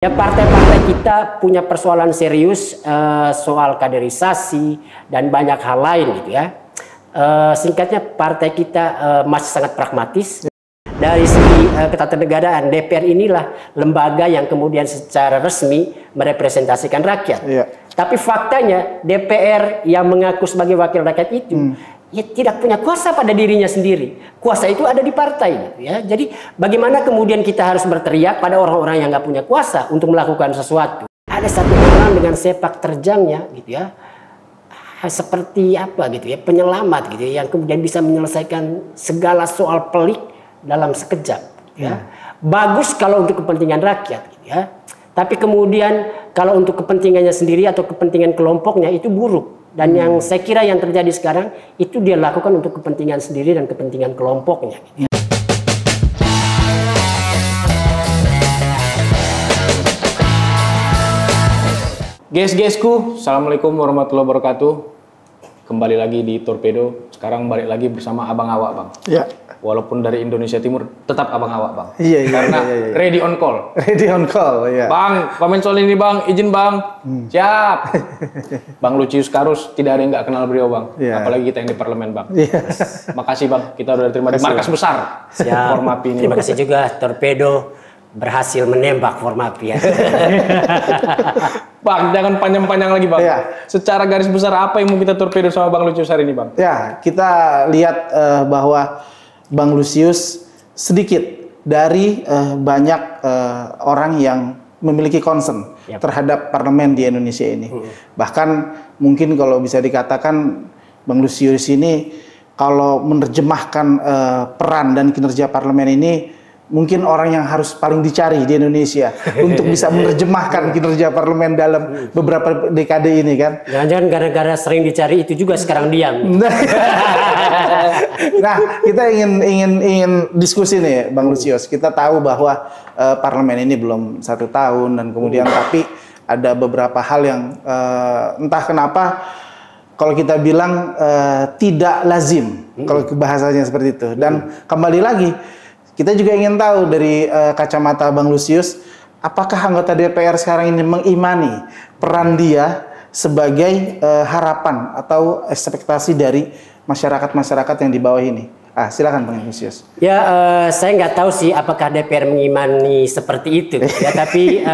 Ya, partai-partai kita punya persoalan serius soal kaderisasi dan banyak hal lain gitu ya. Singkatnya partai kita masih sangat pragmatis. Dari segi ketatanegaraan, DPR inilah lembaga yang kemudian secara resmi merepresentasikan rakyat. Iya. Tapi faktanya DPR yang mengaku sebagai wakil rakyat itu ya tidak punya kuasa pada dirinya sendiri. Kuasa itu ada di partai gitu ya. Jadi bagaimana kemudian kita harus berteriak pada orang-orang yang nggak punya kuasa untuk melakukan sesuatu. Ada satu orang dengan sepak terjangnya gitu ya, seperti apa gitu ya, penyelamat gitu ya, yang kemudian bisa menyelesaikan segala soal pelik dalam sekejap gitu ya. Bagus kalau untuk kepentingan rakyat gitu ya. Tapi kemudian kalau untuk kepentingannya sendiri atau kepentingan kelompoknya itu buruk. Dan yang saya kira yang terjadi sekarang itu dia lakukan untuk kepentingan sendiri dan kepentingan kelompoknya. Guys-guysku, assalamualaikum warahmatullahi wabarakatuh. Kembali lagi di Torpedo. Sekarang balik lagi bersama Abang Awak, Bang. Ya. Walaupun dari Indonesia Timur, tetap Abang Awak, Bang. Iya. Karena ready on call. Ready on call, ya. Bang, komen soal ini, Bang. Izin, Bang. Siap. Bang Lucius Karus, tidak ada yang nggak kenal beliau, Bang. Ya. Apalagi kita yang di parlemen, Bang. Yes. Makasih, Bang. Kita udah diterima di markas besar. Siap. Formapi ini. Terima kasih juga, Torpedo berhasil menembak Formapi ya. Bang, jangan panjang-panjang lagi, Bang. Ya. Secara garis besar, apa yang mau kita torpedo sama Bang Lucius hari ini, Bang? Ya, kita lihat bahwa Bang Lucius sedikit dari banyak orang yang memiliki concern terhadap parlemen di Indonesia ini. Bahkan mungkin kalau bisa dikatakan Bang Lucius ini kalau menerjemahkan peran dan kinerja parlemen ini mungkin orang yang harus paling dicari di Indonesia untuk bisa menerjemahkan kinerja parlemen dalam beberapa dekade ini kan. Jangan-jangan gara-gara sering dicari itu juga sekarang diam. Nah, kita ingin diskusi nih, Bang Lucius. Kita tahu bahwa parlemen ini belum 1 tahun dan kemudian tapi ada beberapa hal yang entah kenapa kalau kita bilang tidak lazim kalau bahasanya seperti itu. Dan kembali lagi kita juga ingin tahu dari kacamata Bang Lucius, apakah anggota DPR sekarang ini mengimani peran dia sebagai harapan atau ekspektasi dari masyarakat-masyarakat yang di bawah ini? Silakan Bang Lucius. Ya, saya nggak tahu sih apakah DPR mengimani seperti itu. Ya, tapi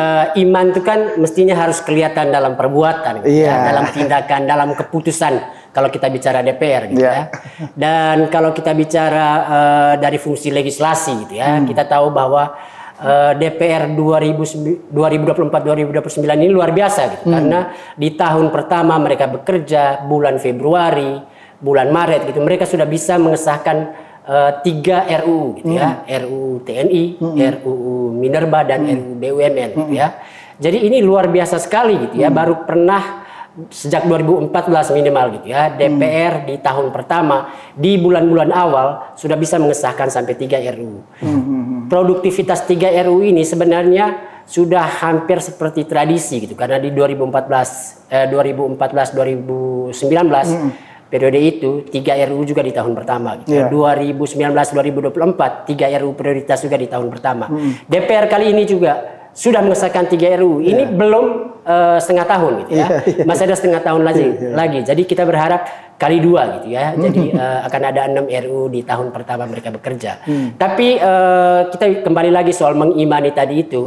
iman itu kan mestinya harus kelihatan dalam perbuatan, gitu, ya, dalam tindakan, dalam keputusan. Kalau kita bicara DPR, gitu ya. Dan kalau kita bicara dari fungsi legislasi, gitu ya, kita tahu bahwa DPR 2024-2029 ini luar biasa, gitu. Karena di tahun pertama mereka bekerja, bulan Februari, bulan Maret, gitu, mereka sudah bisa mengesahkan 3 RUU, gitu ya, RUU TNI, RUU Minerba dan RUU BUMN, gitu ya. Jadi ini luar biasa sekali, gitu ya. Baru pernah sejak 2014 minimal gitu ya, DPR di tahun pertama di bulan-bulan awal sudah bisa mengesahkan sampai 3 RUU. Produktivitas 3 RUU ini sebenarnya sudah hampir seperti tradisi gitu, karena di 2014-2019 periode itu 3 RUU juga di tahun pertama gitu. 2019-2024 3 RUU prioritas juga di tahun pertama. DPR kali ini juga sudah mengesahkan 3 RUU. Ini belum setengah tahun gitu ya. Masih ada setengah tahun lagi. Jadi kita berharap kali 2 gitu ya. Jadi akan ada 6 RUU di tahun pertama mereka bekerja. Tapi kita kembali lagi soal mengimani tadi itu.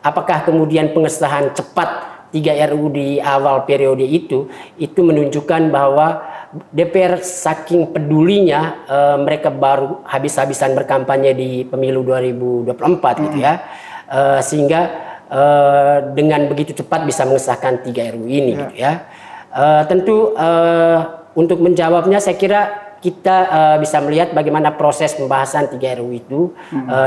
Apakah kemudian pengesahan cepat 3 RUU di awal periode itu menunjukkan bahwa DPR saking pedulinya mereka baru habis-habisan berkampanye di pemilu 2024 gitu ya. Sehingga dengan begitu cepat bisa mengesahkan 3 RUU ini gitu ya. Tentu untuk menjawabnya saya kira kita bisa melihat bagaimana proses pembahasan 3 RUU itu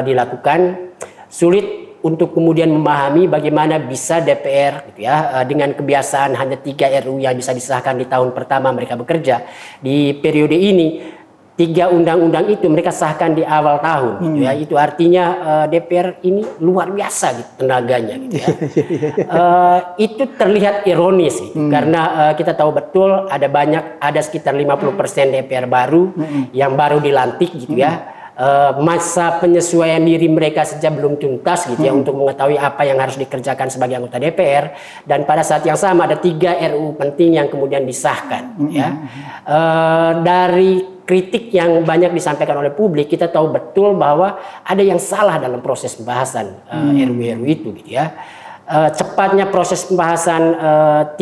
dilakukan. Sulit untuk kemudian memahami bagaimana bisa DPR gitu ya, dengan kebiasaan hanya 3 RUU yang bisa disahkan di tahun pertama mereka bekerja. Di periode ini 3 undang-undang itu mereka sahkan di awal tahun gitu ya. Itu artinya DPR ini luar biasa gitu tenaganya gitu ya. Itu terlihat ironis gitu, karena kita tahu betul ada sekitar 50% DPR baru yang baru dilantik gitu ya. masa penyesuaian diri mereka saja belum tuntas gitu ya untuk mengetahui apa yang harus dikerjakan sebagai anggota DPR, dan pada saat yang sama ada 3 RUU penting yang kemudian disahkan ya. Dari kritik yang banyak disampaikan oleh publik, kita tahu betul bahwa ada yang salah dalam proses pembahasan RUU itu gitu ya. Cepatnya proses pembahasan 3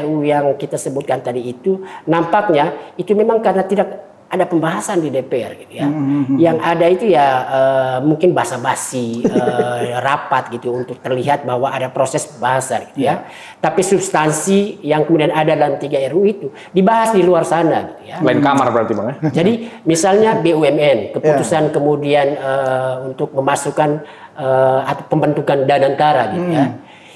RUU yang kita sebutkan tadi itu nampaknya itu memang karena tidak ada pembahasan di DPR gitu ya. Yang ada itu ya mungkin basa-basi rapat gitu untuk terlihat bahwa ada proses pembahasan gitu ya. Tapi substansi yang kemudian ada dalam 3 RUU itu dibahas di luar sana gitu ya. Lain kamar berarti Bang ya. Jadi misalnya BUMN, keputusan kemudian untuk memasukkan atau pembentukan Danantara gitu ya.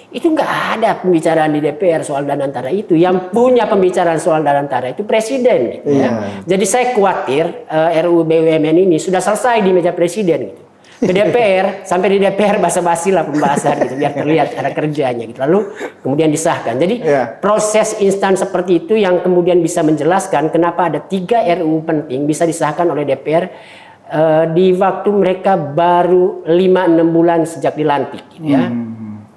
Itu nggak ada pembicaraan di DPR soal Danantara itu. Yang punya pembicaraan soal Danantara itu presiden gitu ya. Jadi saya khawatir RUU BUMN ini sudah selesai di meja presiden gitu. Ke DPR, sampai di DPR basa-basi lah pembahasan gitu biar terlihat ada kerjanya gitu. Lalu kemudian disahkan. Jadi proses instan seperti itu yang kemudian bisa menjelaskan kenapa ada 3 RUU penting bisa disahkan oleh DPR di waktu mereka baru 5-6 bulan sejak dilantik gitu ya.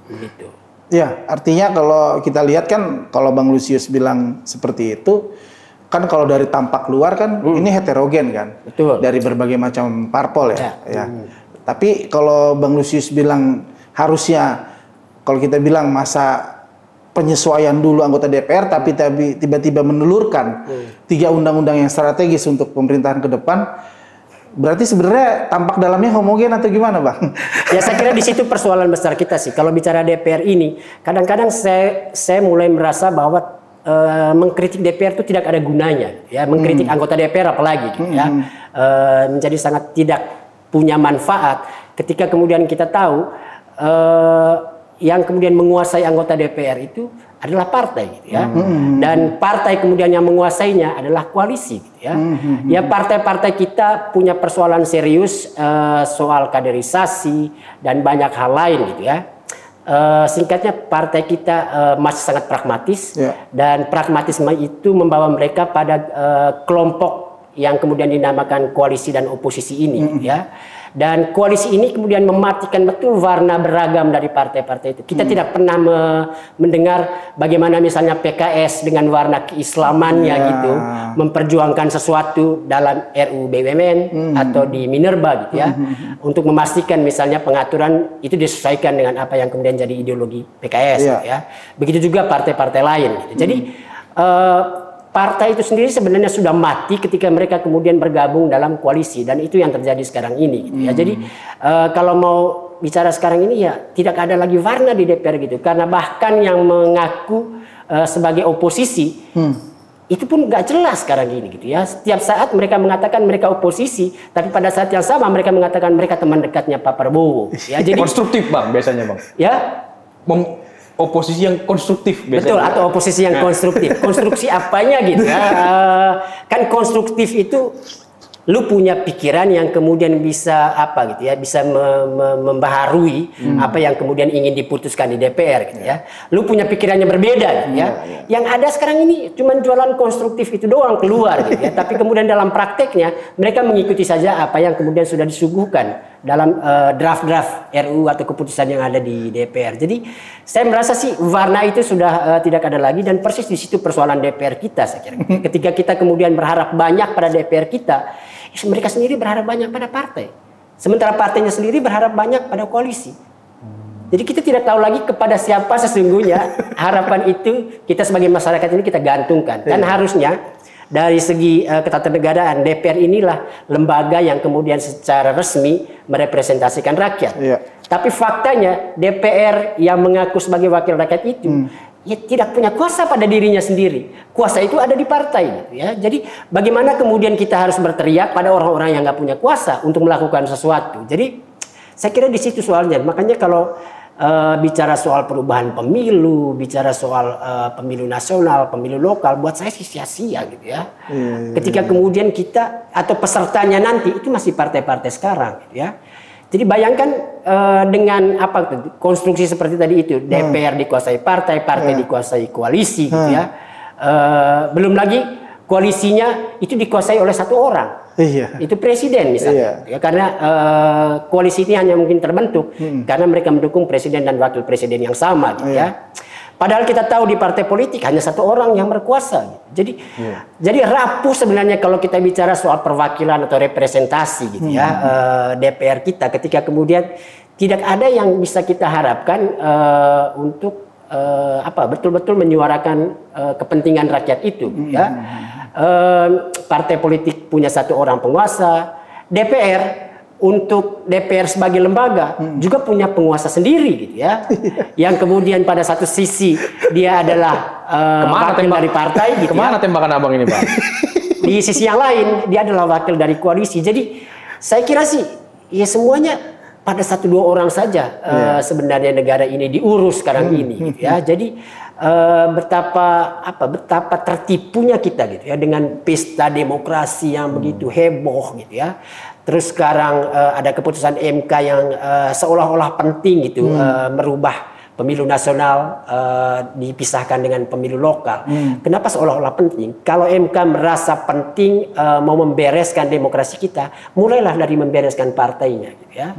Gitu. Ya, artinya kalau kita lihat kan, kalau Bang Lusius bilang seperti itu, kan kalau dari tampak luar kan ini heterogen kan, betul, dari berbagai macam parpol ya. Tapi kalau Bang Lusius bilang harusnya, kalau kita bilang masa penyesuaian dulu anggota DPR, tapi tiba-tiba menelurkan 3 undang-undang yang strategis untuk pemerintahan ke depan. Berarti sebenarnya tampak dalamnya homogen atau gimana Bang? Ya saya kira di situ persoalan besar kita sih. Kalau bicara DPR ini, kadang-kadang saya mulai merasa bahwa mengkritik DPR itu tidak ada gunanya. Ya, mengkritik anggota DPR apalagi gitu ya. Menjadi sangat tidak punya manfaat ketika kemudian kita tahu yang kemudian menguasai anggota DPR itu adalah partai gitu ya. Dan partai kemudian yang menguasainya adalah koalisi gitu ya. Ya partai-partai kita punya persoalan serius soal kaderisasi dan banyak hal lain gitu ya. Singkatnya partai kita masih sangat pragmatis dan pragmatisme itu membawa mereka pada kelompok yang kemudian dinamakan koalisi dan oposisi ini gitu ya. Dan koalisi ini kemudian mematikan betul warna beragam dari partai-partai itu. Kita tidak pernah mendengar bagaimana misalnya PKS dengan warna keislamannya gitu memperjuangkan sesuatu dalam RUU BUMN atau di Minerba gitu ya, untuk memastikan misalnya pengaturan itu disesuaikan dengan apa yang kemudian jadi ideologi PKS gitu ya. Begitu juga partai-partai lain gitu. Jadi partai itu sendiri sebenarnya sudah mati ketika mereka kemudian bergabung dalam koalisi, dan itu yang terjadi sekarang ini gitu ya. Jadi kalau mau bicara sekarang ini ya tidak ada lagi warna di DPR gitu, karena bahkan yang mengaku sebagai oposisi itu pun nggak jelas sekarang ini gitu ya. Setiap saat mereka mengatakan mereka oposisi, tapi pada saat yang sama mereka mengatakan mereka teman dekatnya Pak Prabowo ya. Jadi konstruktif Bang biasanya Bang. Ya. Oposisi yang konstruktif biasanya. Betul, atau oposisi yang konstruktif. Konstruksi apanya gitu ya. Kan konstruktif itu lu punya pikiran yang kemudian bisa apa gitu ya, bisa membaharui apa yang kemudian ingin diputuskan di DPR gitu ya. Lu punya pikirannya berbeda gitu ya. Yang ada sekarang ini cuma jualan konstruktif itu doang keluar gitu ya. Tapi kemudian dalam prakteknya mereka mengikuti saja apa yang kemudian sudah disuguhkan dalam draft-draft RUU atau keputusan yang ada di DPR. Jadi saya merasa sih warna itu sudah tidak ada lagi, dan persis di situ persoalan DPR kita saya kira. Ketika kita kemudian berharap banyak pada DPR kita, mereka sendiri berharap banyak pada partai. Sementara partainya sendiri berharap banyak pada koalisi. Jadi kita tidak tahu lagi kepada siapa sesungguhnya harapan itu kita sebagai masyarakat ini kita gantungkan. Dan harusnya dari segi ketatanegaraan, DPR inilah lembaga yang kemudian secara resmi merepresentasikan rakyat. Tapi faktanya DPR yang mengaku sebagai wakil rakyat itu ya tidak punya kuasa pada dirinya sendiri. Kuasa itu ada di partai gitu ya. Jadi bagaimana kemudian kita harus berteriak pada orang-orang yang nggak punya kuasa untuk melakukan sesuatu. Jadi saya kira di situ soalnya. Makanya kalau bicara soal perubahan pemilu, bicara soal pemilu nasional, pemilu lokal, buat saya sih sia-sia gitu ya. Ketika kemudian kita atau pesertanya nanti itu masih partai-partai sekarang gitu ya. Jadi bayangkan dengan apa konstruksi seperti tadi itu, DPR dikuasai partai, partai dikuasai koalisi gitu ya. Belum lagi koalisinya itu dikuasai oleh satu orang. itu presiden misalnya. Ya, karena koalisi ini hanya mungkin terbentuk karena mereka mendukung presiden dan wakil presiden yang sama gitu ya. Padahal kita tahu di partai politik hanya satu orang yang berkuasa. Jadi rapuh sebenarnya kalau kita bicara soal perwakilan atau representasi gitu ya DPR kita, ketika kemudian tidak ada yang bisa kita harapkan untuk betul-betul menyuarakan kepentingan rakyat itu ya. Partai politik punya satu orang penguasa, DPR untuk DPR sebagai lembaga juga punya penguasa sendiri gitu ya. Yang kemudian pada satu sisi dia adalah wakil dari partai gitu. Kemana tembakan abang ini, Pak? Di sisi yang lain dia adalah wakil dari koalisi. Jadi saya kira sih ya semuanya pada 1-2 orang saja sebenarnya negara ini diurus sekarang ini gitu ya. Jadi betapa tertipunya kita gitu ya dengan pesta demokrasi yang begitu heboh gitu ya. Terus sekarang ada keputusan MK yang seolah-olah penting gitu merubah pemilu nasional dipisahkan dengan pemilu lokal. Kenapa seolah-olah penting? Kalau MK merasa penting mau membereskan demokrasi kita, mulailah dari membereskan partainya gitu ya.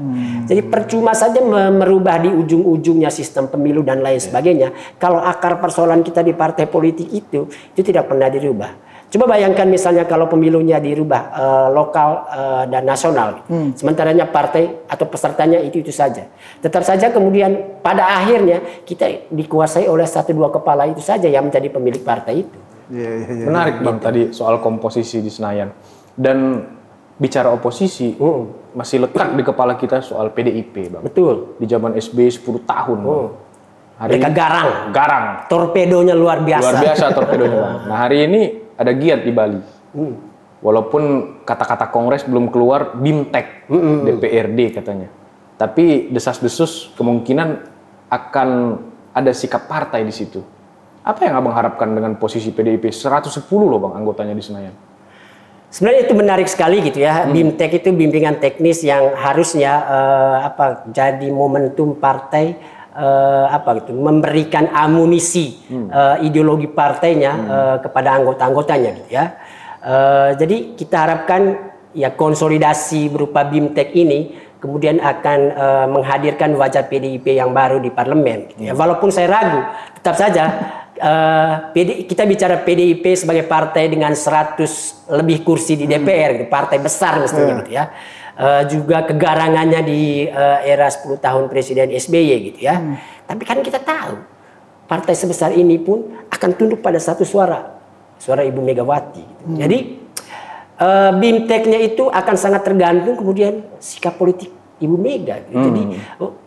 Jadi percuma saja merubah di ujung-ujungnya sistem pemilu dan lain sebagainya. Kalau akar persoalan kita di partai politik itu tidak pernah dirubah. Coba bayangkan misalnya kalau pemilunya dirubah lokal dan nasional, sementaranya partai atau pesertanya itu saja. Tetap saja kemudian pada akhirnya kita dikuasai oleh 1-2 kepala itu saja yang menjadi pemilik partai itu. Menarik Bang tadi soal komposisi di Senayan. Dan bicara oposisi masih lekat di kepala kita soal PDIP Bang. Betul. Di zaman SBY 10 tahun Bang. Hari mereka garang. Torpedonya luar biasa. Luar biasa torpedonya Bang. Nah hari ini ada giat di Bali. Walaupun kata-kata Kongres belum keluar, BIMTEK, DPRD katanya. Tapi desas-desus kemungkinan akan ada sikap partai di situ. Apa yang abang harapkan dengan posisi PDIP 110 loh Bang anggotanya di Senayan? Sebenarnya itu menarik sekali gitu ya. BIMTEK itu bimbingan teknis yang harusnya jadi momentum partai memberikan amunisi ideologi partainya kepada anggota-anggotanya gitu ya. Jadi kita harapkan ya konsolidasi berupa BIMTEK ini kemudian akan menghadirkan wajah PDIP yang baru di parlemen gitu ya. Walaupun saya ragu, tetap saja kita bicara PDIP sebagai partai dengan 100 lebih kursi di DPR gitu, partai besar mestinya gitu ya. Juga kegarangannya di era 10 tahun Presiden SBY gitu ya. Tapi kan kita tahu partai sebesar ini pun akan tunduk pada satu suara Ibu Megawati. Gitu. Jadi BIMTEK-nya itu akan sangat tergantung kemudian sikap politik Ibu Mega. Gitu. Jadi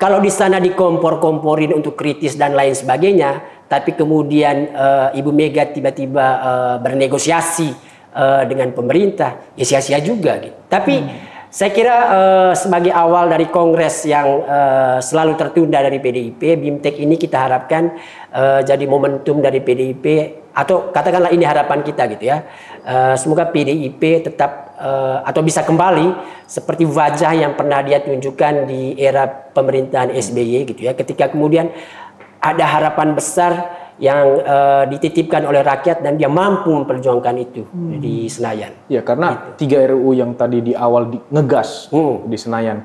kalau di sana dikompor-komporin untuk kritis dan lain sebagainya, tapi kemudian Ibu Mega tiba-tiba bernegosiasi dengan pemerintah, ya sia-sia juga. Gitu. Tapi saya kira sebagai awal dari kongres yang selalu tertunda dari PDIP, BIMTEK ini kita harapkan jadi momentum dari PDIP, atau katakanlah ini harapan kita gitu ya. Semoga PDIP tetap atau bisa kembali seperti wajah yang pernah dia tunjukkan di era pemerintahan SBY gitu ya. Ketika kemudian ada harapan besar yang dititipkan oleh rakyat dan dia mampu memperjuangkan itu di Senayan. Ya karena gitu. 3 RUU yang tadi di awal ngegas di Senayan,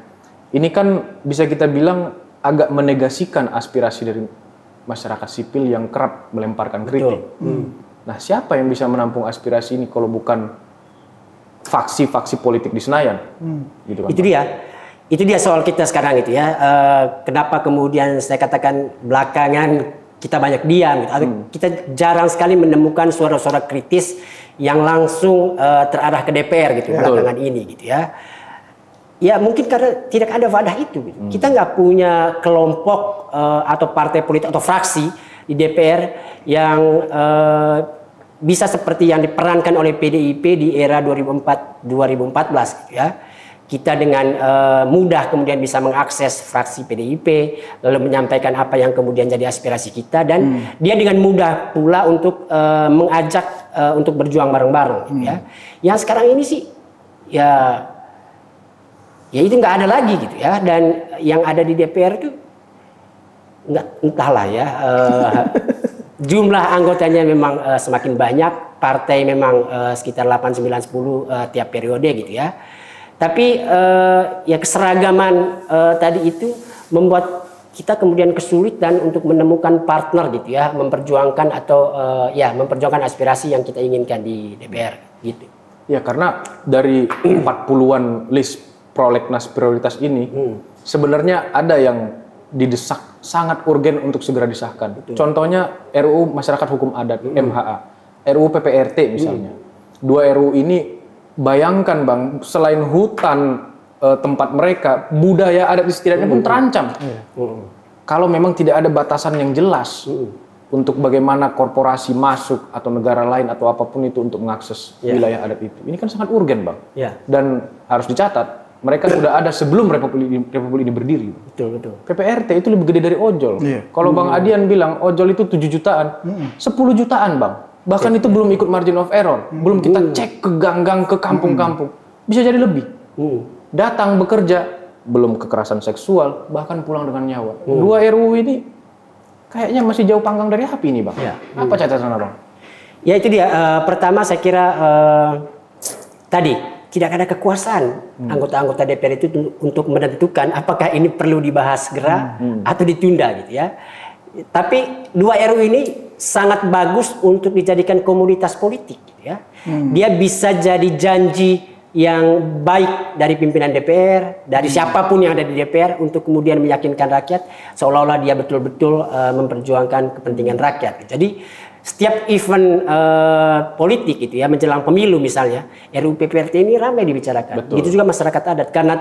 ini kan bisa kita bilang agak menegasikan aspirasi dari masyarakat sipil yang kerap melemparkan kritik. Nah siapa yang bisa menampung aspirasi ini kalau bukan faksi-faksi politik di Senayan? Gitu kan, itu dia soal kita sekarang itu ya. Kenapa kemudian saya katakan belakangan kita banyak diam gitu. Kita jarang sekali menemukan suara-suara kritis yang langsung terarah ke DPR gitu belakangan ini gitu ya. Ya mungkin karena tidak ada wadah itu gitu. Kita nggak punya kelompok atau partai politik atau fraksi di DPR yang bisa seperti yang diperankan oleh PDIP di era 2014 gitu ya. Kita dengan mudah kemudian bisa mengakses fraksi PDIP, lalu menyampaikan apa yang kemudian jadi aspirasi kita, dan dia dengan mudah pula untuk mengajak untuk berjuang bareng-bareng. Gitu ya. Yang sekarang ini sih ya itu nggak ada lagi gitu ya, dan yang ada di DPR itu entahlah ya. Jumlah anggotanya memang semakin banyak, partai memang sekitar 8, 9, 10 tiap periode gitu ya. Tapi ya keseragaman tadi itu membuat kita kemudian kesulitan untuk menemukan partner gitu ya, memperjuangkan atau ya memperjuangkan aspirasi yang kita inginkan di DPR gitu. Ya, karena dari 40-an list prolegnas prioritas ini sebenarnya ada yang didesak sangat urgen untuk segera disahkan. Betul. Contohnya RUU Masyarakat Hukum Adat MHA, RUU PPRT misalnya. Dua RUU ini bayangkan Bang, selain hutan tempat mereka, budaya adat istiadatnya pun terancam. Kalau memang tidak ada batasan yang jelas untuk bagaimana korporasi masuk atau negara lain atau apapun itu untuk mengakses wilayah adat itu. Ini kan sangat urgen Bang. Dan harus dicatat, mereka sudah ada sebelum Republik ini berdiri. Betul. PPRT itu lebih gede dari ojol. Kalau Bang Adian bilang ojol itu 7 jutaan, 10 jutaan Bang. Bahkan itu belum ikut margin of error. Belum kita cek ke gang-gang, ke kampung-kampung. Bisa jadi lebih. Datang bekerja, belum kekerasan seksual, bahkan pulang dengan nyawa. Dua RUU ini kayaknya masih jauh panggang dari api ini Bang. Apa catatan Abang? Ya itu dia. Pertama saya kira tadi tidak ada kekuasaan anggota-anggota DPR itu untuk menentukan apakah ini perlu dibahas segera atau ditunda gitu ya. Tapi dua RUU ini sangat bagus untuk dijadikan komoditas politik gitu ya. Dia bisa jadi janji yang baik dari pimpinan DPR, dari siapapun yang ada di DPR untuk kemudian meyakinkan rakyat seolah-olah dia betul-betul memperjuangkan kepentingan rakyat. Jadi setiap event politik itu ya menjelang pemilu misalnya, RUU PPRT ini ramai dibicarakan. Betul. Itu juga masyarakat adat karena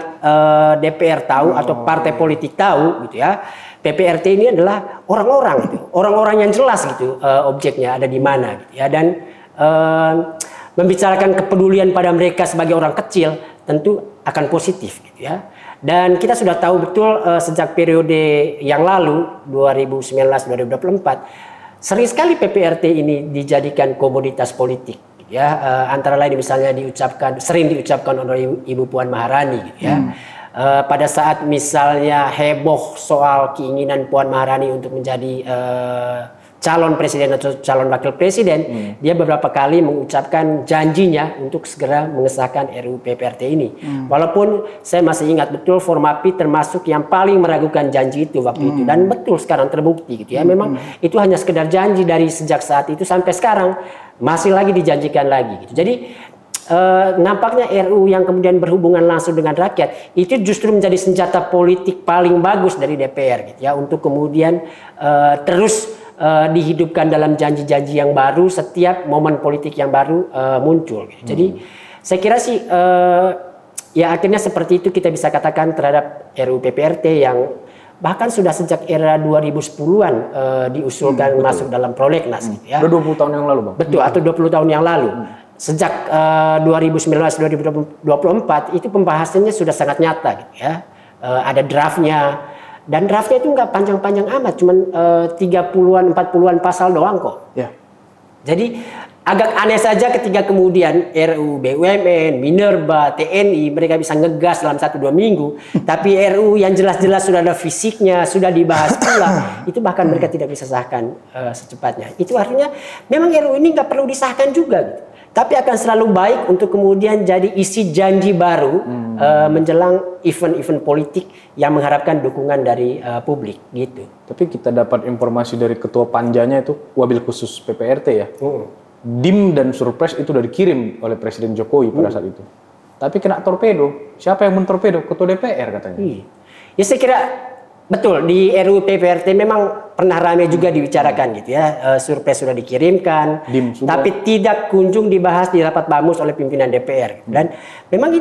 DPR tahu atau partai politik tahu gitu ya. PPRT ini adalah orang-orang gitu, orang-orang yang jelas gitu objeknya ada di mana gitu ya, dan membicarakan kepedulian pada mereka sebagai orang kecil tentu akan positif gitu ya. Dan kita sudah tahu betul sejak periode yang lalu 2019-2024 sering sekali PPRT ini dijadikan komoditas politik gitu ya. Antara lain misalnya sering diucapkan oleh Ibu Puan Maharani gitu ya. Pada saat misalnya heboh soal keinginan Puan Maharani untuk menjadi calon presiden atau calon wakil presiden, dia beberapa kali mengucapkan janjinya untuk segera mengesahkan RUU PPRT ini. Walaupun saya masih ingat betul Formapi termasuk yang paling meragukan janji itu waktu itu, dan betul sekarang terbukti gitu ya. Memang itu hanya sekedar janji dari sejak saat itu sampai sekarang masih lagi dijanjikan lagi gitu. Jadi nampaknya RUU yang kemudian berhubungan langsung dengan rakyat itu justru menjadi senjata politik paling bagus dari DPR gitu ya, untuk kemudian terus dihidupkan dalam janji-janji yang baru setiap momen politik yang baru muncul gitu. Jadi saya kira sih ya akhirnya seperti itu kita bisa katakan terhadap RUU PPRT yang bahkan sudah sejak era 2010-an diusulkan masuk dalam prolegnas gitu ya. Udah 20 tahun yang lalu Bang. Betul, atau 20 tahun yang lalu. Sejak 2019-2024 itu pembahasannya sudah sangat nyata gitu ya. Ada draftnya, dan draftnya itu nggak panjang-panjang amat, cuman 30-an 40-an pasal doang kok. Jadi agak aneh saja ketika kemudian RUU BUMN, Minerba, TNI mereka bisa ngegas dalam 1-2 minggu, tapi RUU yang jelas-jelas sudah ada fisiknya, sudah dibahas pula, itu bahkan mereka tidak bisa sahkan secepatnya. Itu artinya memang RUU ini nggak perlu disahkan juga gitu. Tapi akan selalu baik untuk kemudian jadi isi janji baru menjelang event-event politik yang mengharapkan dukungan dari publik gitu. Tapi kita dapat informasi dari ketua panjanya itu Wabil Khusus PPRT ya. DIM dan Surpres itu sudah dikirim oleh Presiden Jokowi pada saat itu. Tapi kena torpedo. Siapa yang mentorpedo? Ketua DPR katanya. Ya saya kira betul, di RUU PPRT memang pernah ramai juga dibicarakan gitu ya. Surpres sudah dikirimkan, tapi tidak kunjung dibahas di rapat bamus oleh pimpinan DPR. Dan memang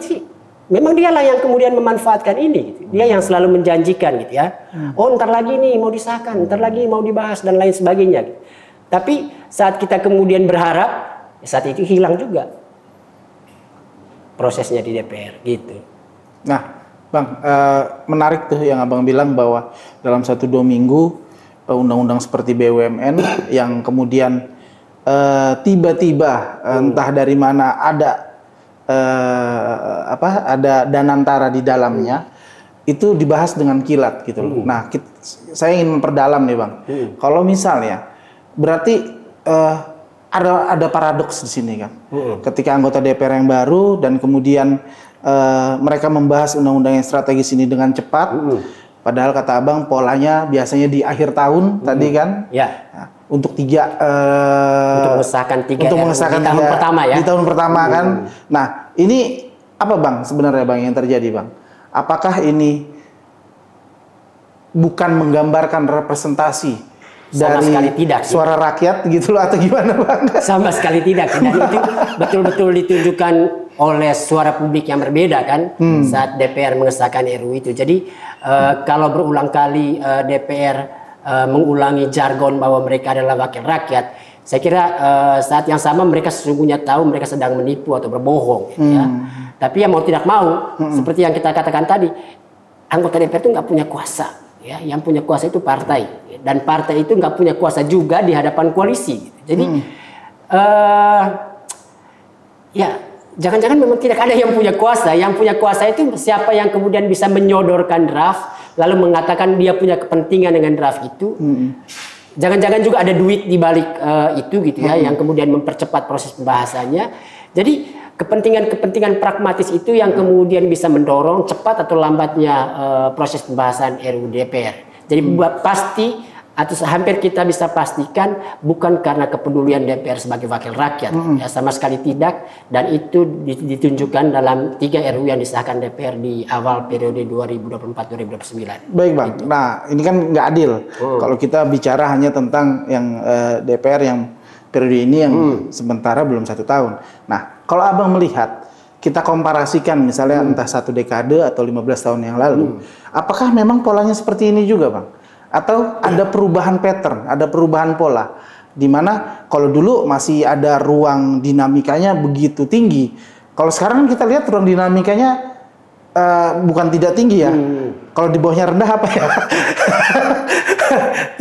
dialah yang kemudian memanfaatkan ini gitu. Dia yang selalu menjanjikan gitu ya. Oh ntar lagi nih mau disahkan, ntar lagi mau dibahas dan lain sebagainya gitu. Tapi saat kita kemudian berharap, saat itu hilang juga prosesnya di DPR gitu. Nah Bang, menarik tuh yang Abang bilang bahwa dalam 1-2 minggu undang-undang seperti BUMN yang kemudian tiba-tiba entah dari mana ada danantara di dalamnya itu dibahas dengan kilat gitu loh. Nah, saya ingin memperdalam nih Bang. Kalau misalnya berarti ada paradoks di sini kan. Ketika anggota DPR yang baru dan kemudian mereka membahas undang-undang yang strategis ini dengan cepat. Padahal kata Abang polanya biasanya di akhir tahun tadi kan. Ya. Nah, untuk mengesahkan tiga di tahun pertama ya. Di tahun pertama kan. Nah, ini apa Bang sebenarnya Bang yang terjadi Bang? Apakah ini bukan menggambarkan representasi sama dari sekali tidak, suara rakyat gitu loh atau gimana Bang? Sama sekali tidak. Dan itu betul-betul ditunjukkan oleh suara publik yang berbeda kan saat DPR mengesahkan RUU itu. Jadi kalau berulang kali DPR mengulangi jargon bahwa mereka adalah wakil rakyat, saya kira saat yang sama mereka sesungguhnya tahu mereka sedang menipu atau berbohong. Gitu, ya. Tapi ya mau tidak mau, seperti yang kita katakan tadi, anggota DPR itu nggak punya kuasa. Ya, yang punya kuasa itu partai, dan partai itu nggak punya kuasa juga di hadapan koalisi. Gitu. Jadi ya jangan-jangan memang tidak ada yang punya kuasa. Yang punya kuasa itu siapa yang kemudian bisa menyodorkan draft lalu mengatakan dia punya kepentingan dengan draft itu. Jangan-jangan juga ada duit di balik itu gitu ya, yang kemudian mempercepat proses pembahasannya. Jadi kepentingan pragmatis itu yang kemudian bisa mendorong cepat atau lambatnya proses pembahasan RUU DPR. Jadi pasti atau hampir kita bisa pastikan bukan karena kepedulian DPR sebagai wakil rakyat, ya sama sekali tidak, dan itu ditunjukkan dalam 3 RUU yang disahkan DPR di awal periode 2024-2029. Baik Bang, gitu. Nah ini kan nggak adil kalau kita bicara hanya tentang yang DPR yang periode ini yang sementara belum 1 tahun. Nah kalau Abang melihat, kita komparasikan misalnya entah 1 dekade atau 15 tahun yang lalu, apakah memang polanya seperti ini juga Bang? Atau ada perubahan pattern, ada perubahan pola, di mana kalau dulu masih ada ruang dinamikanya begitu tinggi. Kalau sekarang kita lihat ruang dinamikanya bukan tidak tinggi ya. Kalau di bawahnya rendah apa ya?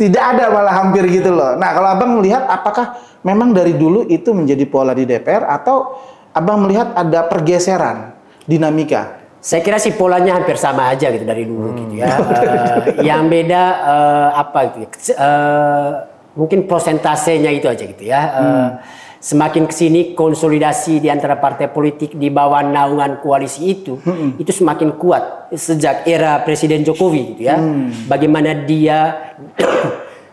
Tidak ada, malah hampir gitu loh. Nah kalau Abang melihat apakah memang dari dulu itu menjadi pola di DPR atau Abang melihat ada pergeseran dinamika? Saya kira sih polanya hampir sama aja gitu dari dulu gitu ya. Yang beda apa gitu? Mungkin prosentasenya itu aja gitu ya. Semakin kesini konsolidasi di antara partai politik di bawah naungan koalisi itu semakin kuat sejak era Presiden Jokowi gitu ya. Bagaimana dia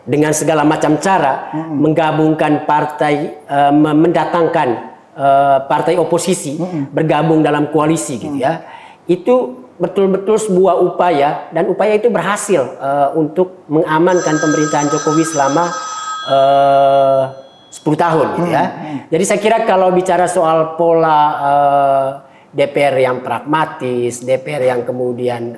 dengan segala macam cara menggabungkan partai, mendatangkan partai oposisi bergabung dalam koalisi gitu ya. Itu betul-betul sebuah upaya, dan upaya itu berhasil untuk mengamankan pemerintahan Jokowi selama 10 tahun gitu ya. Jadi saya kira kalau bicara soal pola DPR yang pragmatis, DPR yang kemudian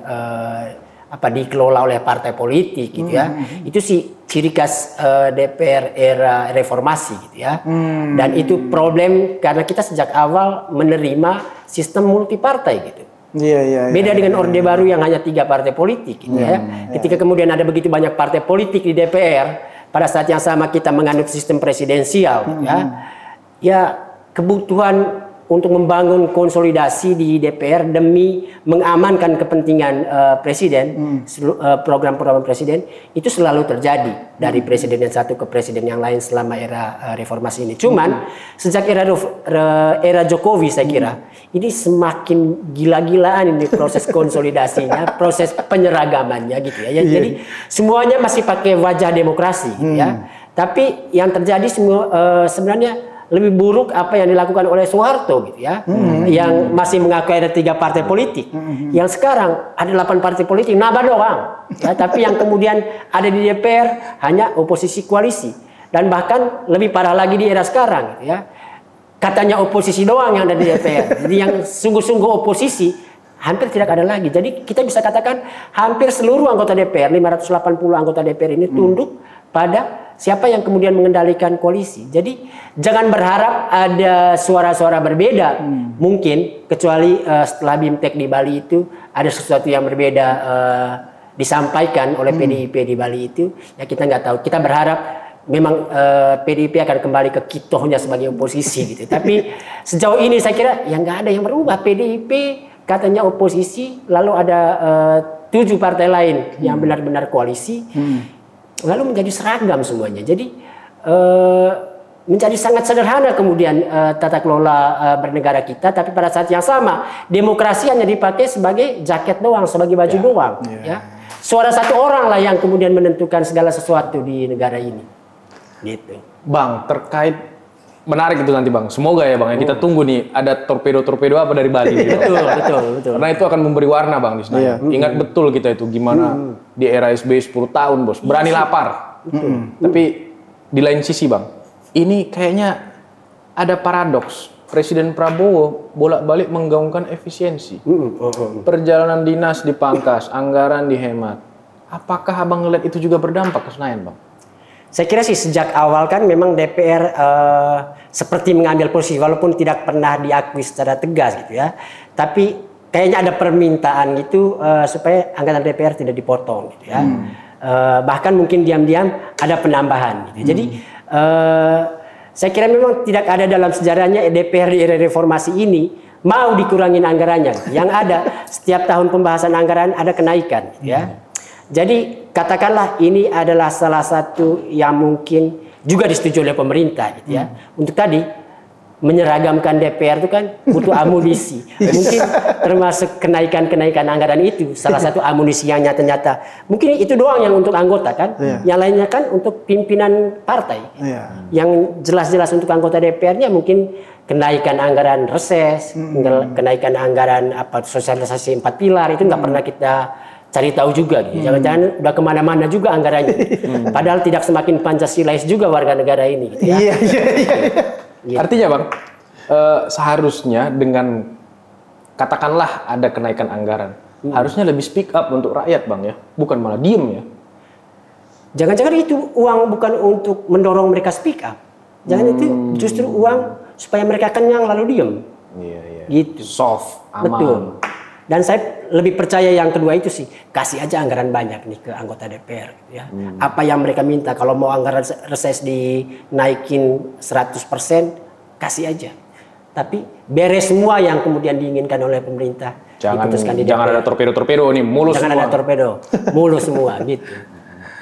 dikelola oleh partai politik gitu ya, itu sih ciri khas DPR era reformasi gitu ya. Dan itu problem karena kita sejak awal menerima sistem multipartai gitu. Beda dengan Orde Baru yang hanya 3 partai politik gitu ya. Ketika kemudian ada begitu banyak partai politik di DPR, pada saat yang sama kita menganut sistem presidensial gitu ya. Ya kebutuhan untuk membangun konsolidasi di DPR demi mengamankan kepentingan presiden, program-program presiden itu selalu terjadi dari presiden yang satu ke presiden yang lain selama era reformasi ini. Cuman sejak era Jokowi saya kira ini semakin gila-gilaan ini proses konsolidasinya, proses penyeragamannya gitu ya. Jadi semuanya masih pakai wajah demokrasi gitu ya. Tapi yang terjadi sebenarnya lebih buruk apa yang dilakukan oleh Soeharto gitu ya, yang masih mengaku ada 3 partai politik, yang sekarang ada 8 partai politik, nambah doang, ya, tapi yang kemudian ada di DPR hanya oposisi koalisi, dan bahkan lebih parah lagi di era sekarang, gitu ya, katanya oposisi doang yang ada di DPR, jadi yang sungguh-sungguh oposisi hampir tidak ada lagi. Jadi kita bisa katakan hampir seluruh anggota DPR, 580 anggota DPR ini tunduk pada siapa yang kemudian mengendalikan koalisi. Jadi jangan berharap ada suara-suara berbeda. Mungkin kecuali setelah BIMTEK di Bali itu ada sesuatu yang berbeda disampaikan oleh PDIP di Bali itu. Ya kita nggak tahu. Kita berharap memang PDIP akan kembali ke kitohnya sebagai oposisi gitu. Tapi sejauh ini saya kira ya nggak ada yang berubah. PDIP katanya oposisi, lalu ada 7 partai lain yang benar-benar koalisi. Lalu menjadi seragam semuanya. Jadi menjadi sangat sederhana kemudian tata kelola bernegara kita, tapi pada saat yang sama demokrasi hanya dipakai sebagai jaket doang, sebagai baju doang. Ya. Suara satu orang lah yang kemudian menentukan segala sesuatu di negara ini. Gitu. Bang, terkait menarik itu nanti Bang. Semoga ya Bang, ya kita tunggu nih ada torpedo-torpedo apa dari Bali. Gitu. betul. Karena itu akan memberi warna Bang di sana. Ingat betul kita itu gimana di era SBY 10 tahun bos, berani lapar. Tapi di lain sisi Bang, ini kayaknya ada paradoks. Presiden Prabowo bolak-balik menggaungkan efisiensi. Perjalanan dinas dipangkas, anggaran dihemat. Apakah Abang ngeliat itu juga berdampak ke Senayan Bang? Saya kira sih sejak awal kan memang DPR seperti mengambil posisi walaupun tidak pernah diakui secara tegas gitu ya. Tapi kayaknya ada permintaan gitu supaya anggaran DPR tidak dipotong gitu ya. Bahkan mungkin diam-diam ada penambahan gitu. Jadi saya kira memang tidak ada dalam sejarahnya DPR di era reformasi ini mau dikurangin anggarannya. Yang ada setiap tahun pembahasan anggaran ada kenaikan gitu ya. Jadi katakanlah ini adalah salah satu yang mungkin juga disetujui oleh pemerintah gitu ya. Untuk tadi menyeragamkan DPR itu kan butuh amunisi. Mungkin termasuk kenaikan anggaran itu salah satu amunisi yang nyata-nyata. Mungkin itu doang yang untuk anggota kan. Yang lainnya kan untuk pimpinan partai. Yang jelas-jelas untuk anggota DPR-nya mungkin kenaikan anggaran reses, kenaikan anggaran sosialisasi 4 pilar itu nggak pernah kita cari tahu juga gitu. Jangan-jangan udah kemana-mana juga anggarannya. Padahal tidak semakin Pancasilais juga warga negara ini gitu ya. Iya. Artinya Bang, seharusnya dengan katakanlah ada kenaikan anggaran, harusnya lebih speak up untuk rakyat Bang ya, bukan malah diem ya. Jangan-jangan itu uang bukan untuk mendorong mereka speak up. Jangan itu justru uang supaya mereka kenyang lalu diem. Gitu. Soft, aman. Betul. Dan saya lebih percaya yang kedua itu sih, kasih aja anggaran banyak nih ke anggota DPR ya. Apa yang mereka minta, kalau mau anggaran reses dinaikin 100%, kasih aja. Tapi beres semua yang kemudian diinginkan oleh pemerintah. Jangan ada torpedo-torpedo nih, mulus jangan semua. Ada torpedo, mulus semua gitu.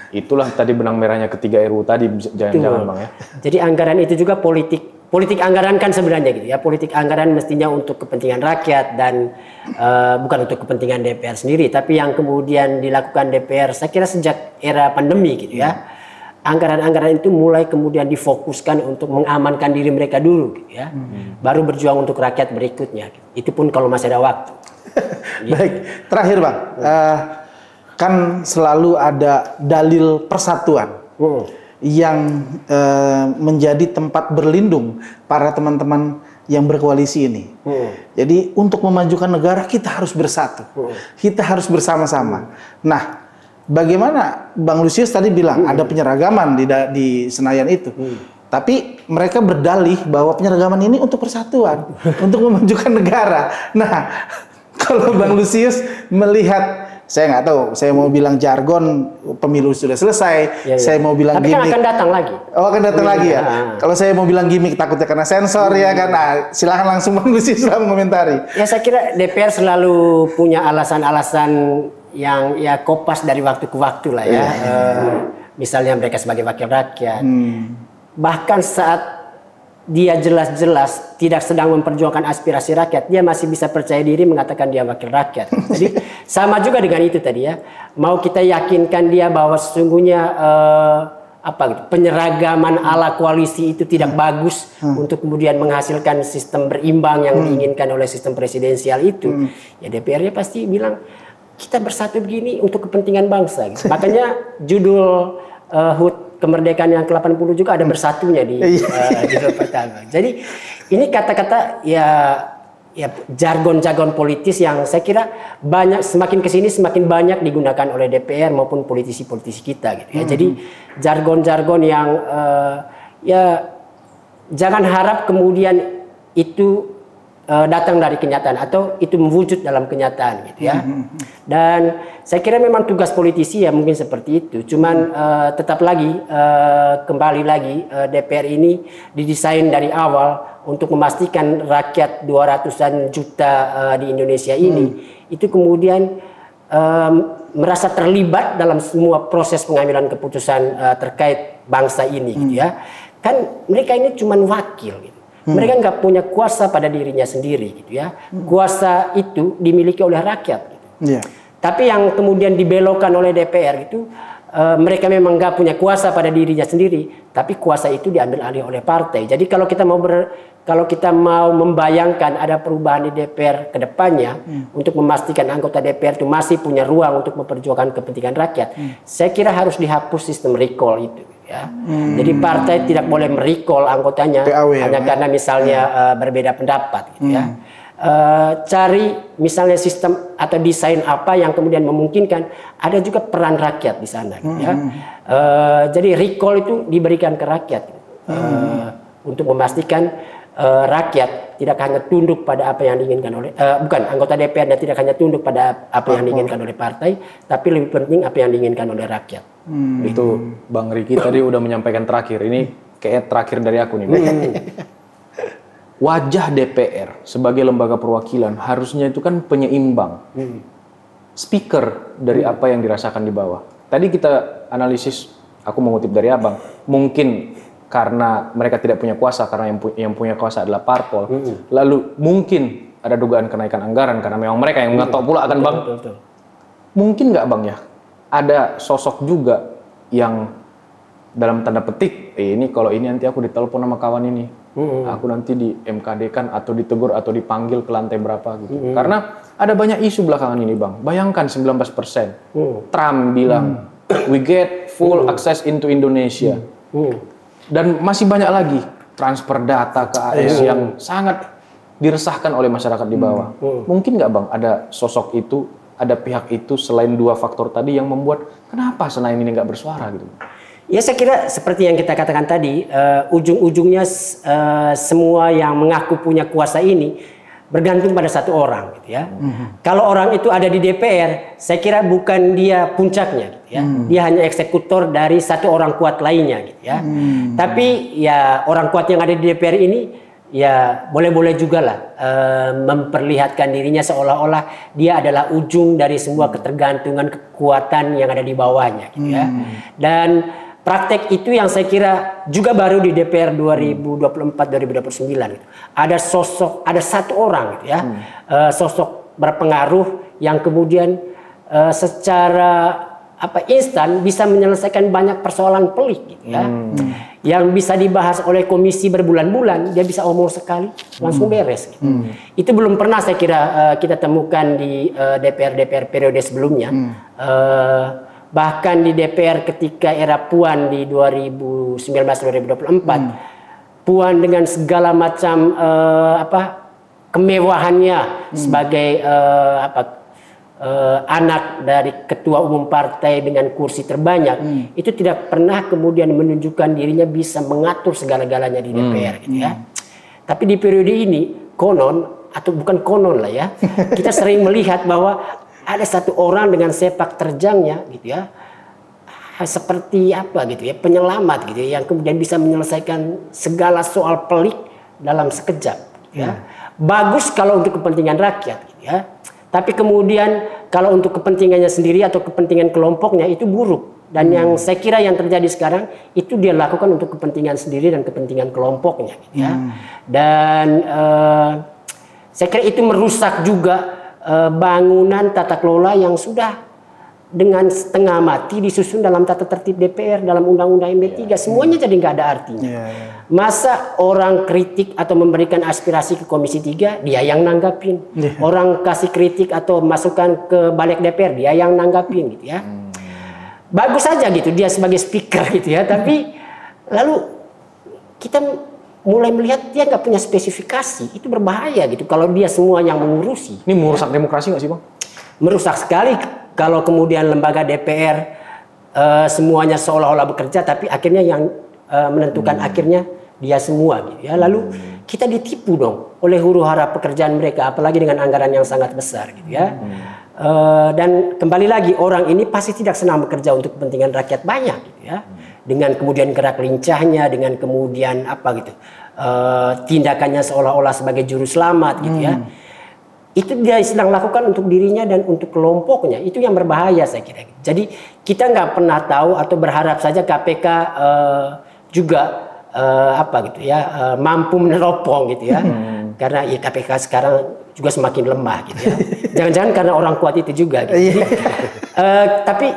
Itulah tadi benang merahnya ketiga RUU tadi, jangan-jangan Bang ya. Jadi anggaran itu juga politik anggaran kan sebenarnya gitu ya. Politik anggaran mestinya untuk kepentingan rakyat dan bukan untuk kepentingan DPR sendiri. Tapi yang kemudian dilakukan DPR, saya kira sejak era pandemi gitu ya. Anggaran-anggaran itu mulai kemudian difokuskan untuk mengamankan diri mereka dulu gitu ya. Baru berjuang untuk rakyat berikutnya. Itu pun kalau masih ada waktu. Gitu. Baik, terakhir Bang. Kan selalu ada dalil persatuan yang menjadi tempat berlindung para teman-teman yang berkoalisi ini. Jadi untuk memajukan negara kita harus bersatu, kita harus bersama-sama. Nah, bagaimana Bang Lusius tadi bilang ada penyeragaman di Senayan itu, tapi mereka berdalih bahwa penyeragaman ini untuk persatuan, untuk memajukan negara. Nah, kalau Bang Lusius melihat, saya nggak tahu, saya mau bilang jargon pemilu sudah selesai, saya mau bilang tapi gimmick. Kan akan datang lagi. Oh, akan datang lagi ya. Kalau saya mau bilang gimmick takutnya karena sensor ya kan. Nah, silahkan langsung Bang Lusius mengomentari. Ya saya kira DPR selalu punya alasan-alasan yang ya kopas dari waktu ke waktu lah ya. Misalnya mereka sebagai wakil rakyat. Bahkan saat dia jelas-jelas tidak sedang memperjuangkan aspirasi rakyat, dia masih bisa percaya diri mengatakan dia wakil rakyat. Jadi sama juga dengan itu tadi ya. Mau kita yakinkan dia bahwa sesungguhnya penyeragaman ala koalisi itu tidak bagus untuk kemudian menghasilkan sistem berimbang yang diinginkan oleh sistem presidensial itu. Ya DPR-nya pasti bilang kita bersatu begini untuk kepentingan bangsa. Gitu. Makanya judul HUT kemerdekaan yang ke-80 juga ada bersatunya di judul pertama. Jadi ini kata-kata ya jargon-jargon politis yang saya kira banyak semakin kesini semakin banyak digunakan oleh DPR maupun politisi-politisi kita gitu ya. Jadi jargon-jargon yang ya jangan harap kemudian itu datang dari kenyataan atau itu mewujud dalam kenyataan gitu ya. Dan saya kira memang tugas politisi ya mungkin seperti itu. Cuman tetap lagi kembali lagi DPR ini didesain dari awal untuk memastikan rakyat 200-an juta di Indonesia ini itu kemudian merasa terlibat dalam semua proses pengambilan keputusan terkait bangsa ini gitu ya. kan mereka ini cuma wakil gitu. Mereka nggak punya kuasa pada dirinya sendiri gitu ya. Kuasa itu dimiliki oleh rakyat gitu. Tapi yang kemudian dibelokkan oleh DPR itu mereka memang nggak punya kuasa pada dirinya sendiri, tapi kuasa itu diambil alih oleh partai. Jadi kalau kita mau membayangkan ada perubahan di DPR ke depannya untuk memastikan anggota DPR itu masih punya ruang untuk memperjuangkan kepentingan rakyat, saya kira harus dihapus sistem recall itu. Ya. Jadi partai tidak boleh merecall anggotanya hanya karena misalnya berbeda pendapat. Gitu, ya. Cari misalnya sistem atau desain apa yang kemudian memungkinkan ada juga peran rakyat di sana. Gitu, ya. Jadi recall itu diberikan ke rakyat untuk memastikan rakyat tidak hanya tunduk pada apa yang diinginkan oleh bukan anggota DPR dan tidak hanya tunduk pada apa yang diinginkan oleh partai, tapi lebih penting apa yang diinginkan oleh rakyat. Itu Bang Riki tadi udah menyampaikan terakhir. Ini kayak terakhir dari aku nih. Wajah DPR sebagai lembaga perwakilan harusnya itu kan penyeimbang, speaker dari apa yang dirasakan di bawah. Tadi kita analisis, aku mengutip dari Abang, mungkin karena mereka tidak punya kuasa, karena yang punya kuasa adalah parpol. Lalu mungkin ada dugaan kenaikan anggaran karena memang mereka yang nggak tahu pula akan Bang. Mungkin nggak Bang ya, ada sosok juga yang dalam tanda petik, ini kalau ini nanti aku ditelepon sama kawan ini, aku nanti di MKD kan atau ditegur atau dipanggil ke lantai berapa gitu. Karena ada banyak isu belakangan ini Bang. Bayangkan 19%. Trump bilang, we get full access into Indonesia. Dan masih banyak lagi transfer data ke AS yang sangat diresahkan oleh masyarakat di bawah. Mungkin nggak Bang ada sosok itu, ada pihak itu selain dua faktor tadi yang membuat kenapa Senayan ini nggak bersuara gitu? Ya saya kira seperti yang kita katakan tadi, ujung-ujungnya semua yang mengaku punya kuasa ini bergantung pada satu orang, gitu ya. Kalau orang itu ada di DPR, saya kira bukan dia puncaknya, gitu ya. Dia hanya eksekutor dari satu orang kuat lainnya, gitu ya. Tapi ya orang kuat yang ada di DPR ini, ya boleh-boleh juga lah memperlihatkan dirinya seolah-olah dia adalah ujung dari semua ketergantungan kekuatan yang ada di bawahnya, gitu ya. Dan praktek itu yang saya kira juga baru di DPR 2024-2029 gitu. Ada satu orang gitu ya, sosok berpengaruh yang kemudian secara instan bisa menyelesaikan banyak persoalan pelik gitu ya. Yang bisa dibahas oleh komisi berbulan-bulan, dia bisa omong sekali langsung beres gitu. Itu belum pernah saya kira kita temukan di DPR periode sebelumnya. Bahkan di DPR ketika era Puan di 2019-2024, Puan dengan segala macam kemewahannya sebagai anak dari ketua umum partai dengan kursi terbanyak, itu tidak pernah kemudian menunjukkan dirinya bisa mengatur segala-galanya di DPR gitu ya. Tapi di periode ini konon atau bukan konon lah ya, kita sering melihat bahwa ada satu orang dengan sepak terjangnya gitu ya, seperti penyelamat gitu ya, yang kemudian bisa menyelesaikan segala soal pelik dalam sekejap gitu ya. Bagus kalau untuk kepentingan rakyat gitu ya, tapi kemudian kalau untuk kepentingannya sendiri atau kepentingan kelompoknya itu buruk. Dan yang saya kira yang terjadi sekarang itu dia lakukan untuk kepentingan sendiri dan kepentingan kelompoknya gitu ya. Dan saya kira itu merusak juga bangunan tata kelola yang sudah dengan setengah mati disusun dalam tata tertib DPR, dalam undang-undang MD3, semuanya jadi nggak ada artinya. Masa orang kritik atau memberikan aspirasi ke Komisi 3, dia yang nanggapin. Orang kasih kritik atau masukan ke balik DPR, dia yang nanggapin gitu ya. Bagus saja gitu dia sebagai speaker gitu ya, tapi lalu kita mulai melihat dia nggak punya spesifikasi, itu berbahaya gitu kalau dia semua yang mengurusi. Ini merusak demokrasi nggak sih Bang? Merusak sekali kalau kemudian lembaga DPR semuanya seolah-olah bekerja, tapi akhirnya yang menentukan akhirnya dia semua gitu ya. Lalu kita ditipu dong oleh huru-hara pekerjaan mereka, apalagi dengan anggaran yang sangat besar gitu ya. Dan kembali lagi orang ini pasti tidak senang bekerja untuk kepentingan rakyat banyak gitu ya. Dengan kemudian gerak lincahnya, dengan kemudian tindakannya seolah-olah sebagai juru selamat gitu ya. Itu dia sedang lakukan untuk dirinya dan untuk kelompoknya. Itu yang berbahaya saya kira. Jadi kita nggak pernah tahu atau berharap saja KPK juga apa gitu ya, mampu meneropong gitu ya. Karena ya KPK sekarang juga semakin lemah gitu ya. Jangan-jangan karena orang kuat itu juga gitu. Tapi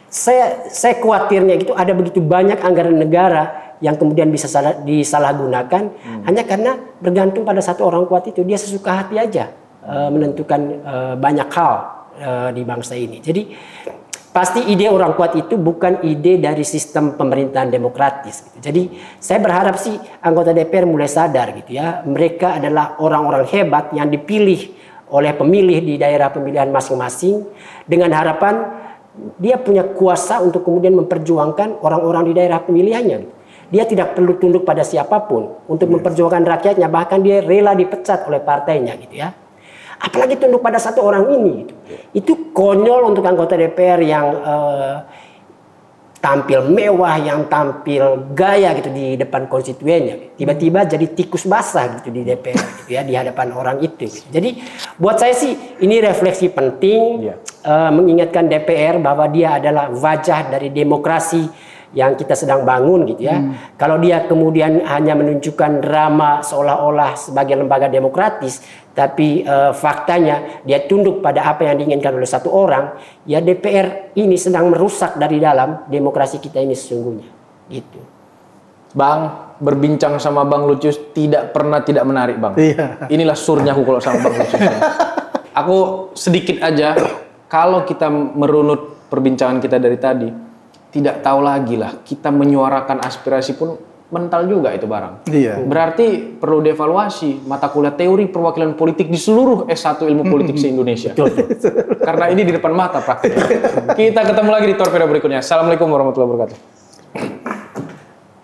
saya khawatirnya gitu ada begitu banyak anggaran negara yang kemudian bisa disalahgunakan hanya karena bergantung pada satu orang kuat itu. Dia sesuka hati aja menentukan banyak hal di bangsa ini. Jadi pasti ide orang kuat itu bukan ide dari sistem pemerintahan demokratis. Gitu. Jadi saya berharap sih anggota DPR mulai sadar gitu ya. Mereka adalah orang-orang hebat yang dipilih oleh pemilih di daerah pemilihan masing-masing dengan harapan dia punya kuasa untuk kemudian memperjuangkan orang-orang di daerah pemilihannya. Gitu. Dia tidak perlu tunduk pada siapapun untuk memperjuangkan rakyatnya. Bahkan dia rela dipecat oleh partainya gitu ya. Apalagi tunduk pada satu orang ini. Gitu. Itu konyol untuk anggota DPR yang tampil mewah, yang tampil gaya gitu di depan konstituennya. Tiba-tiba jadi tikus basah gitu di DPR gitu ya, di hadapan orang itu. Gitu. Jadi buat saya sih ini refleksi penting mengingatkan DPR bahwa dia adalah wajah dari demokrasi yang kita sedang bangun gitu ya. Kalau dia kemudian hanya menunjukkan drama seolah-olah sebagai lembaga demokratis, tapi faktanya dia tunduk pada apa yang diinginkan oleh satu orang, ya DPR ini sedang merusak dari dalam demokrasi kita ini sesungguhnya. Gitu. Bang, berbincang sama Bang Lucius tidak pernah tidak menarik, Bang. Iya. Inilah surnya aku kalau sama Bang Lucius. Aku sedikit aja, kalau kita merunut perbincangan kita dari tadi, tidak tahu lagi lah, kita menyuarakan aspirasi pun mental juga itu barang. Iya. Berarti perlu dievaluasi mata kuliah teori perwakilan politik di seluruh S1 ilmu politik se-Indonesia. Karena ini di depan mata praktiknya. Kita ketemu lagi di Torpedo berikutnya. Assalamualaikum warahmatullahi wabarakatuh.